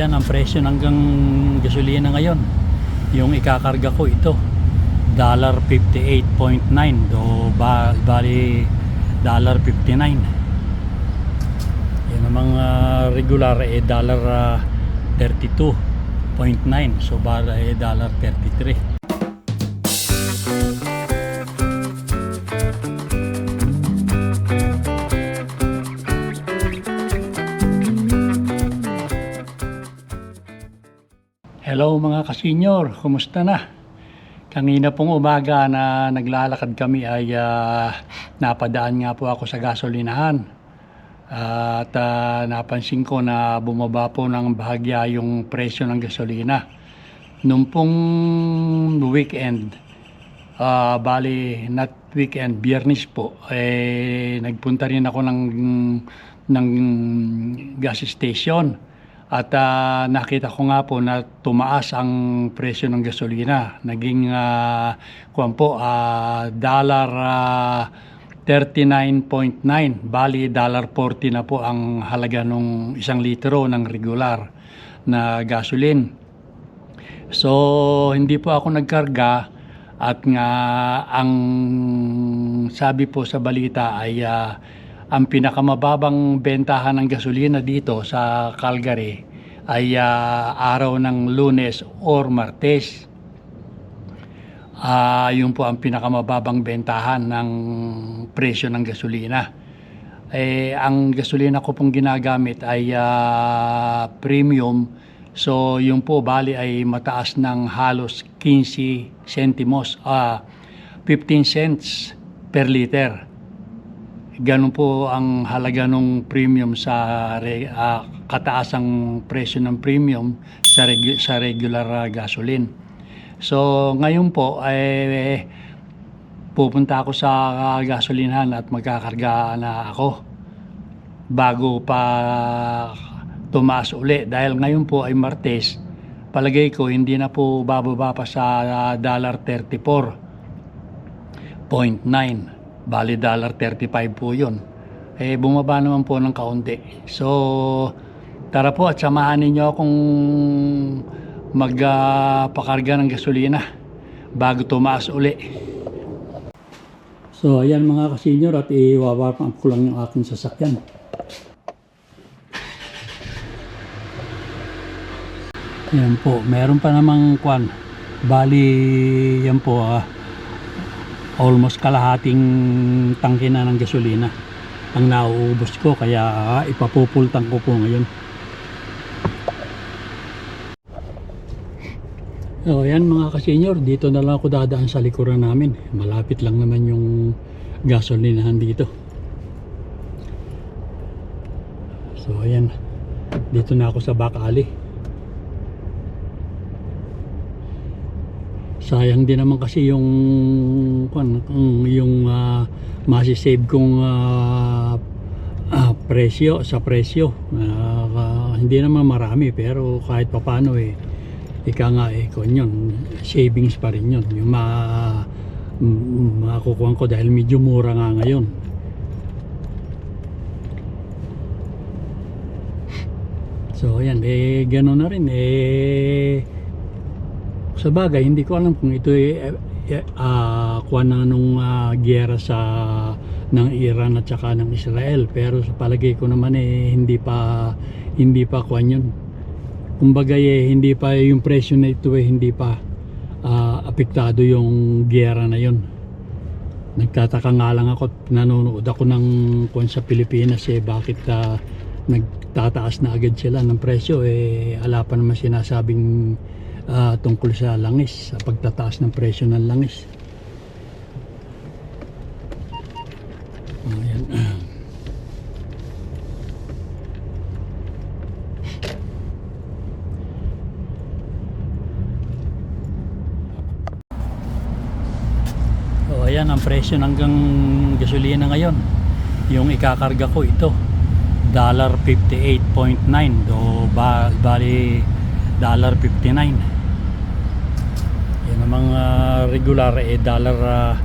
ayan ang presyo ng gasolina ngayon. Yung ikakarga ko ito, $58.9 do bali $59. Yan ang mga regular $32.9, so bali $33. Hello mga kasenyor, kumusta na? Kanina pong umaga na naglalakad kami ay napadaan nga po ako sa gasolinahan. At napansin ko na bumaba po ng bahagya yung presyo ng gasolina. Nung pong weekend, bali not weekend, Biyernes po, nagpunta rin ako ng gas station. At nakita ko nga po na tumaas ang presyo ng gasolina. Naging $39.9, bali $40 na po ang halaga ng 1 litro ng regular na gasoline. So hindi po ako nagkarga at nga ang sabi po sa balita ay ang pinakamababang bentahan ng gasolina dito sa Calgary ay araw ng Lunes or Martes. Yun po ang pinakamababang bentahan ng presyo ng gasolina. Ang gasolina ko pong ginagamit ay premium. So yun po bali ay mataas ng halos 15 centimos, 15 cents per liter. Ganun po ang halaga ng premium sa kataasang presyo ng premium sa regular gasoline. So ngayon po ay pupunta ako sa gasolinahan at magkakarga na ako bago pa tumaas uli. Dahil ngayon po ay Martes, palagay ko hindi na po bababa pa sa $34.9. Bali $35 po yun. Bumaba naman po ng kaunti. So tara po at samahan ninyo akong magpakarga ng gasolina bago tumaas uli. So ayan mga kasenyor, at iwawarm up ko lang yung aking sasakyan. Ayan po, meron pa namang kwan. Bali yan po almost kalahating tangke na ng gasolina ang nauubos ko, kaya ipapupultang ko po ngayon. So yan mga kasenyor, dito na lang ako dadaan sa likuran namin. Malapit lang naman yung gasolinahan dito. So ayan, dito na ako sa back alley. Sayang din naman kasi yung masisave kong presyo sa presyo. Hindi naman marami pero kahit papano ika nga yun, savings pa rin yun. Yung makukuha ko dahil medyo mura nga ngayon. So ayan, gano'n na rin sa bagay, hindi ko alam kung ito kuha na nung giyera ng Iran at saka ng Israel, pero sa palagay ko naman hindi pa kuha yun. Kumbaga hindi pa yung presyo na ito hindi pa apektado yung giyera na yun. Nagtataka nga lang ako, nanonood ako ng kung sa Pilipinas bakit nagtataas na agad sila ng presyo, ala pa naman sinasabing tungkol sa langis, sa pagtataas ng presyo ng langis. Ayan. So ayan ang presyo ng gasolina ngayon. Yung ikakarga ko ito, $58.9 do bali $59. Yan ang mga regular $32.9,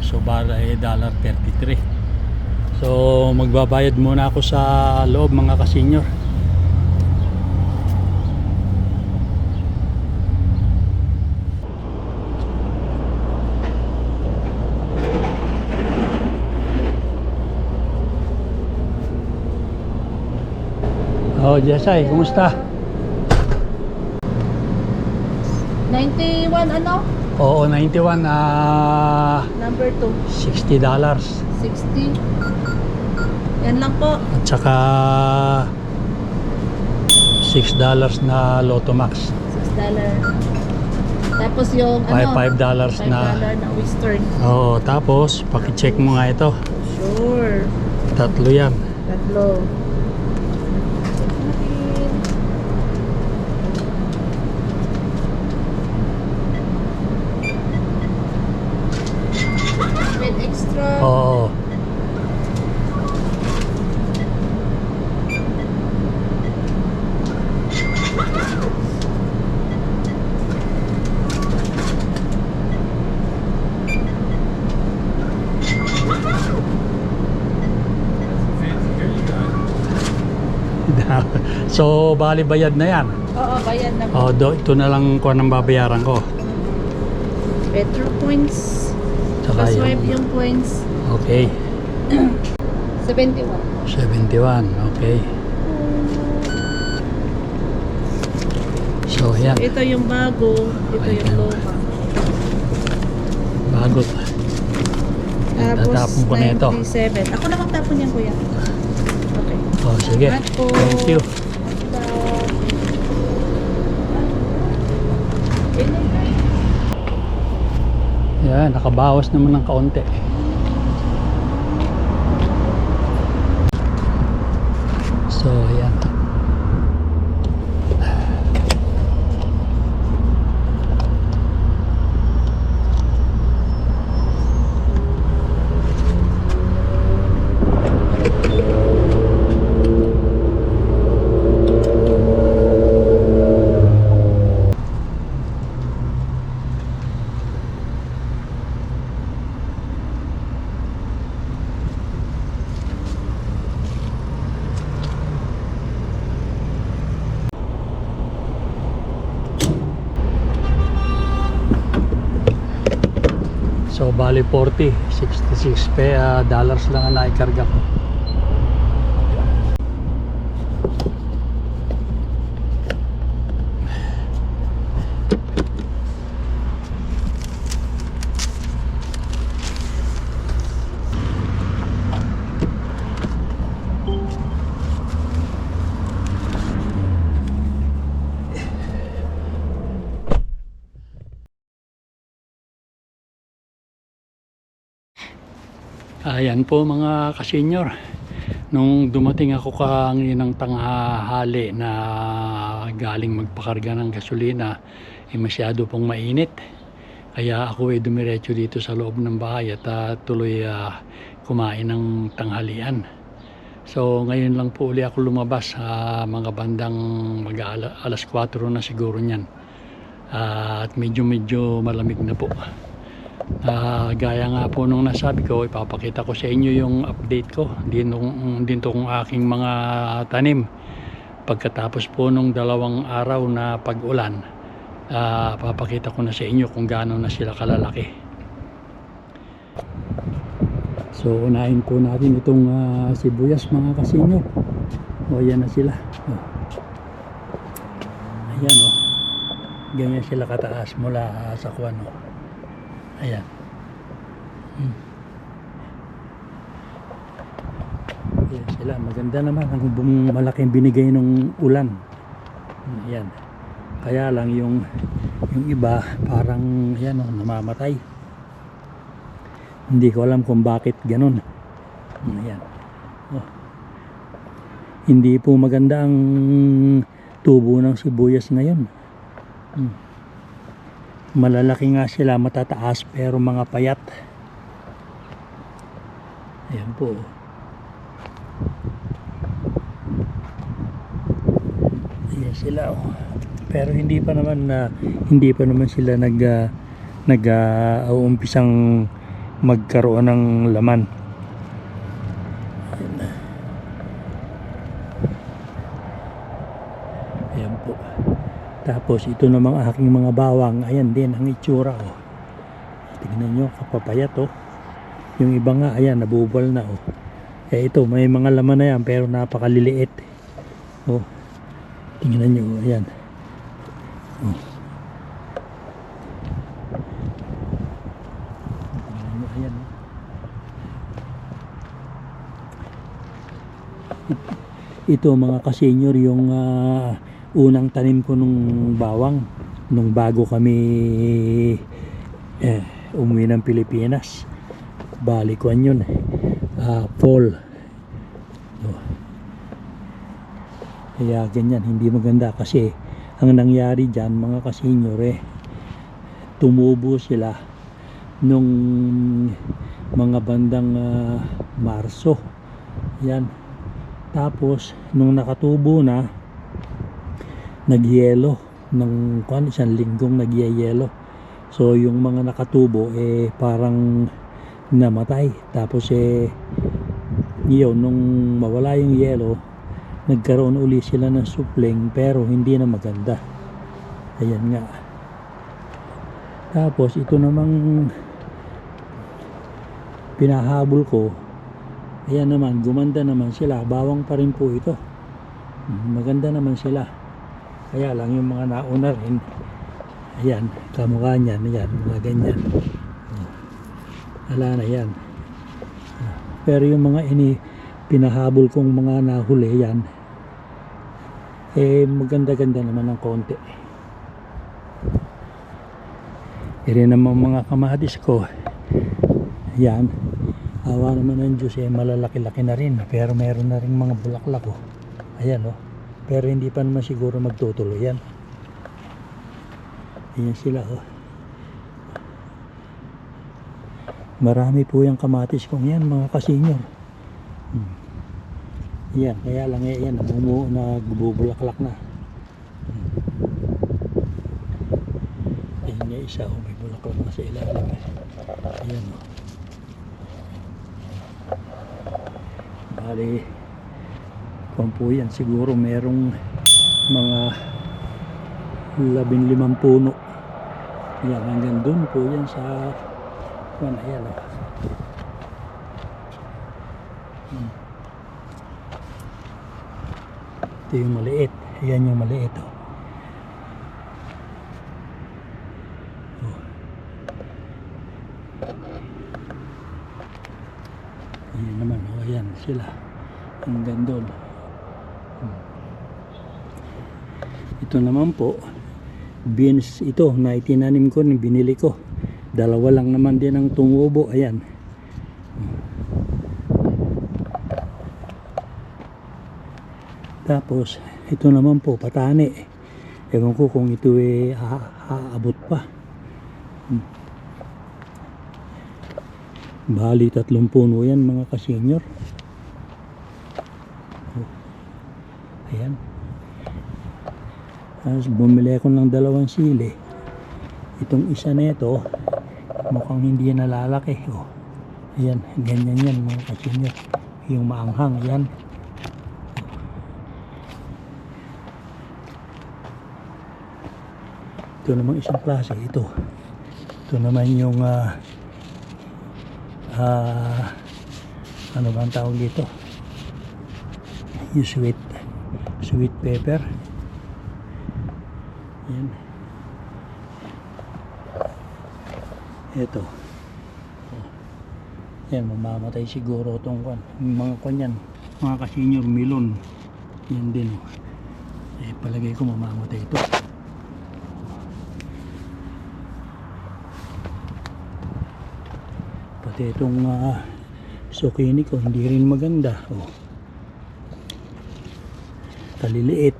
so bali $33. So magbabayad muna ako sa loob mga kasenyor. Oh, Jesay, kumusta? 91 ano? Oo, 91, Number 2. $60. 60. Yan lang po. At saka $6 na Lotto Max. $6. Tapos yung ano? $5 na. $5 na Western. Oo, tapos paki-check mo nga ito. Sure. Tatlo yan. Tatlo. With extra. Oo. So, bali bayad na yan. Oo, bayad na po. Ito na lang ko ang babayaran ko. Petro points. Saka Paswipe yung points. Okay. 71. 71, okay. So, yan. Ito yung bago. Ito yung luma. Bago. Tapos Tatapon ko na ito. 97. Ako na magtapon yan, kuya. Okay. Oh, sige. Salamat po. Thank you. Yan, nakabawas naman ng kaunti. So, yan. So, bali 40, 66 dollars lang ang naikarga ko. Ayan po mga kasenyor, nung dumating ako kaninang tanghali na galing magpakarga ng gasolina, masyado pong mainit. Kaya ako dumiretso dito sa loob ng bahay at tuloy kumain ng tanghalian. So ngayon lang po uli ako lumabas sa mga bandang alas 4 na siguro niyan. At medyo malamig na po. Gaya nga po nung nasabi ko, ipapakita ko sa inyo yung update ko din tong aking mga tanim pagkatapos po nung 2 araw na pag-ulan. Papakita ko na sa inyo kung gaano na sila kalalaki. So unahin po natin itong sibuyas mga kasenyor. Ayan na sila. Ayan ganyan sila kataas mula sa kuwan. Ayan. Ayan sila. Maganda naman ang malaking binigay ng ulan. Ayan. Kaya lang yung iba parang ayan namamatay. Hindi ko alam kung bakit ganun. Ayan. Hindi po maganda ang tubo ng sibuyas ngayon. Malalaki nga sila, matataas pero mga payat. Ayan po. Ayan sila pero hindi pa naman sila umpisang magkaroon ng laman. Ayan po. Tapos ito namang aking mga bawang, ayan din ang itsura tingnan nyo, kapapayat yung iba nga, ayan, nabubal na ito, may mga laman na yan pero napakaliliit Tingnan nyo, ayan. Oh. Tingnan nyo, ayan. Ito mga ka-senior, yung unang tanim ko nung bawang nung bago kami umuwi ng Pilipinas. Balikuan yun, fall. Kaya ganyan, hindi maganda kasi ang nangyari dyan mga ka-senior, tumubo sila nung mga bandang Marso. Yan. Tapos nung nakatubo na, nagyelo ng isang linggong nagyayelo. So yung mga nakatubo parang namatay. Tapos yun, nung mawala yung yelo, nagkaroon uli sila ng supling pero hindi na maganda. Ayan nga. Tapos ito namang pinahabol ko, ayan naman, gumanda naman sila. Bawang pa rin po ito. Maganda naman sila. Kaya lang yung mga nauna rin, ayan, kamukha niyan, ayan, mga ganyan. Wala na yan. Pero yung mga pinahabol kong mga nahuli, yan, maganda-ganda naman ng konti. Iri naman mga kamatis ko, yan, awa naman ng Diyos, malalaki-laki na rin, pero meron na rin mga bulaklak, ayan, pero hindi pa naman siguro magtutuloy yan. Ayan sila, marami po yung kamatis kong yan mga ka-senior. Yan, kaya lang yan, nagbubulaklak na. Ayan nga isa, may bulaklak na sa ilalim. Ayan, bali, kung po yan, siguro merong mga 15 puno. Yan, hanggang dun po yan sa ayan, ito yung maliit. Ayan yung maliit, ayan naman, ayan sila hanggang doon. Ito naman po beans, ito na itinanim ko, binili ko. Dalawa lang naman din ang tumubo. Ayan. Tapos ito naman po patani. Ewan ko kung ito aabot pa. Bali 3 puno yan mga ka-senior. Ayan. Tapos bumili ako ng 2 sili. Itong isa na ito mukhang hindi nalalaki. Ayan, ganyan yan mga ka-senior. Yung maanghang yan. Ito namang isang klase, ito naman yung ano ba ang tawag dito, yung sweet pepper. Yan, ito, yan, mamamatay siguro itong mga kanyan mga ka-senior. Melon yan din, palagay ko mamamatay ito. Pati itong zucchini ko hindi rin maganda. Kaliliit.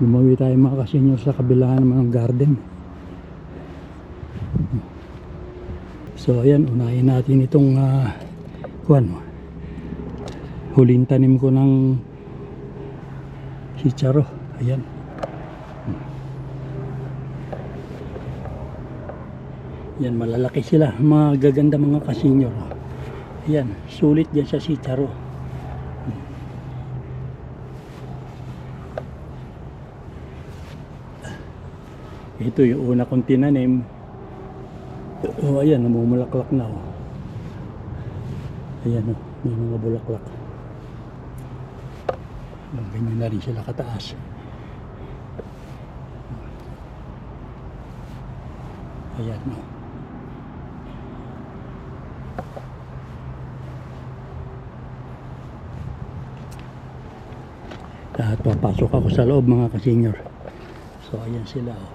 Lumawi tayo mga ka-senior sa kabilaan naman ng garden. So ayan, unahin natin itong huling tanim ko ng chicharo. Ayan. Yan, malalaki sila, mga gaganda mga ka-senior. Yan, sulit yan sa chicharo. Ito yung una kong tinanim. Ayan, namumulaklak na. Ayan, may mga bulaklak. Ganyan na rin sila kataas. Ayan, no. At papasok ako sa loob, mga ka-senior. So ayan sila, oh.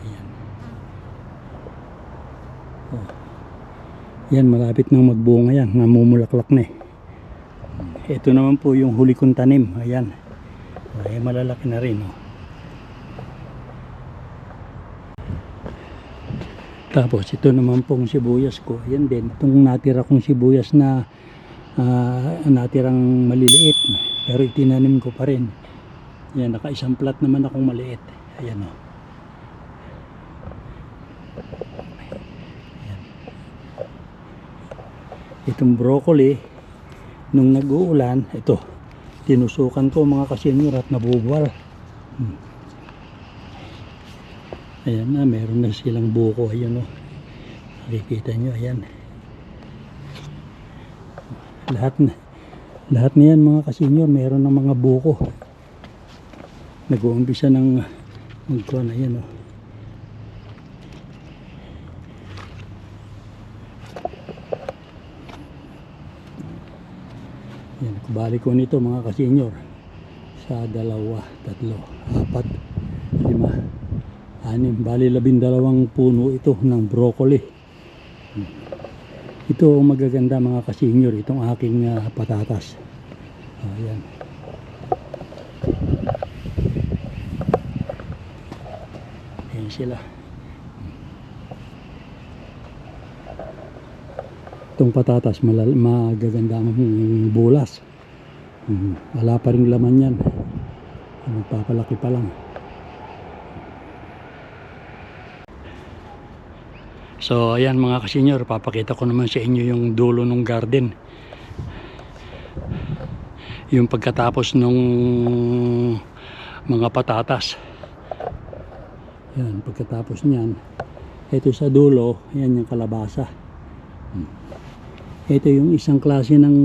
Ayan. Oh. Yan, malapit nang magbunga yan, namumulaklak na eh. Ito naman po yung huli kong tanim. Ayan. Ay, malalaki na rin, oh. Tapos ito naman pong sibuyas ko. Ayan din, itong natira kong sibuyas na natirang maliliit, pero itinanim ko pa rin. Ayan, naka-isang plat naman akong maliit. Ayan, oh. Ayan. Itong broccoli, nung nag-uulan, ito, tinusukan ko, mga ka-senior, at nabubuwal. Ayan na, meron na silang buko. Ayan, oh. Nakikita nyo, ayan. Lahat na yan, mga ka-senior, meron ng mga buko. Nag-uumpisa ng magkuhan. Ayan, oh. Yan, kubali ko nito, mga ka-senior, sa 2, 3, 4, 5, 6, bali 12 puno ito ng broccoli. Ito ang magaganda, mga ka-senior, itong aking patatas. Ayan. Ayan sila. Itong patatas magaganda ang bulas. Wala pa ring laman yan, magpapalaki pa lang. So ayan, mga ka-senior, papakita ko naman sa inyo yung dulo ng garden, yung pagkatapos nung mga patatas. Yan, pagkatapos niyan, ito sa dulo, ayan yung kalabasa. Ito yung isang klase ng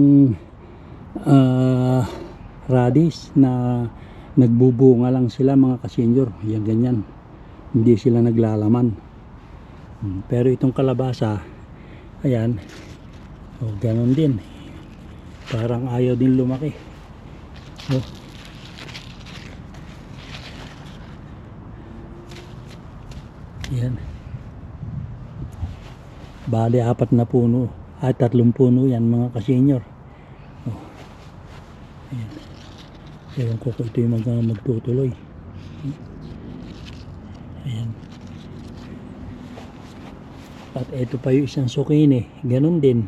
radish na nagbubunga lang sila, mga ka-senior. Yan, ganyan, hindi sila naglalaman. Pero itong kalabasa, ayan, oh, ganon din, parang ayaw din lumaki. Oh. Yan, bali 4 na puno at 3 puno yan, mga ka-senior. Oh. Ayan. Ewan ko kung ito yung magtutuloy. Ayan. At ito pa yung isang zucchini, ganun din.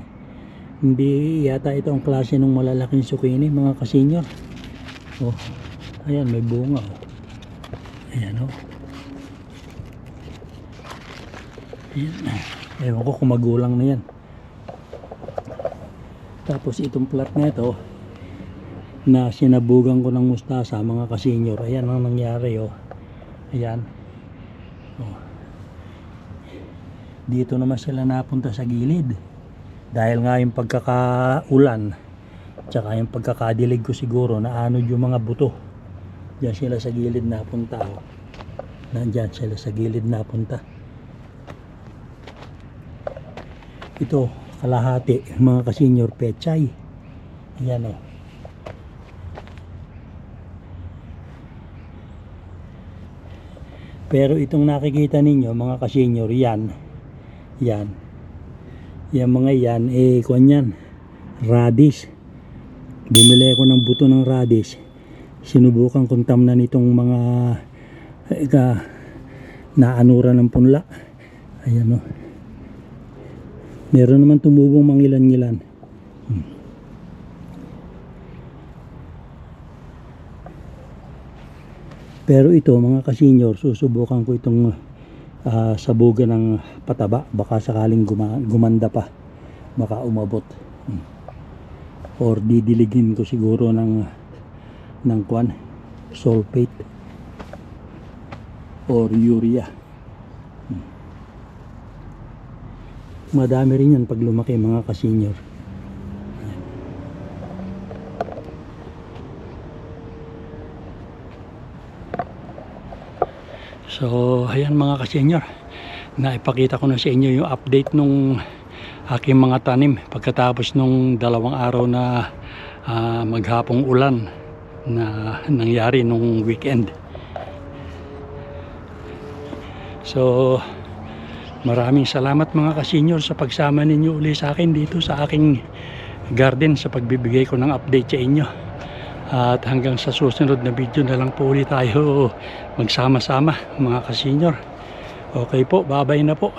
Hindi yata ito ang klase ng malalaking zucchini, mga ka-senior. Oh, ayan, may bunga, oh. Ayan, oh. Ayan. Ewan ko kung magulang na yan. Tapos itong plat na ito, na sinabugan ko ng mustasa, mga ka-senior. Ayan ang nangyari, oh. Ayan. Oh. Dito naman sila napunta sa gilid. Dahil nga yung pagkakaulan, tsaka yung pagkakadilig ko siguro, naanod yung mga buto. Diyan sila sa gilid napunta, oh. Nandyan sila sa gilid napunta. Ito, kalahati, mga ka-senior, pechay. Ayan, oh. Pero itong nakikita ninyo, mga ka-senior, yan mga yan, kuwan yan, radish. Bumili ako ng buto ng radish, sinubukan kong tamnan itong mga naanura ng punla. Ayan, oh. Meron naman tumubong mangilan-ngilan. Pero ito, mga ka-senior, susubukan ko itong sabugan ng pataba. Baka sakaling gumanda pa, baka umabot. Or didiligin ko siguro ng kwan, sulfate or urea. Madami rin yan pag lumaki, mga ka-senior. So ayan mga kasenyor, naipakita ko na sa inyo yung update nung aking mga tanim pagkatapos nung 2 araw na maghapong ulan na nangyari nung weekend. So maraming salamat mga kasenyor sa pagsama ninyo uli sa akin dito sa aking garden sa pagbibigay ko ng update sa inyo. At hanggang sa susunod na video na lang po ulit tayo magsama-sama mga kasenyor. Okay po, bye-bye na po.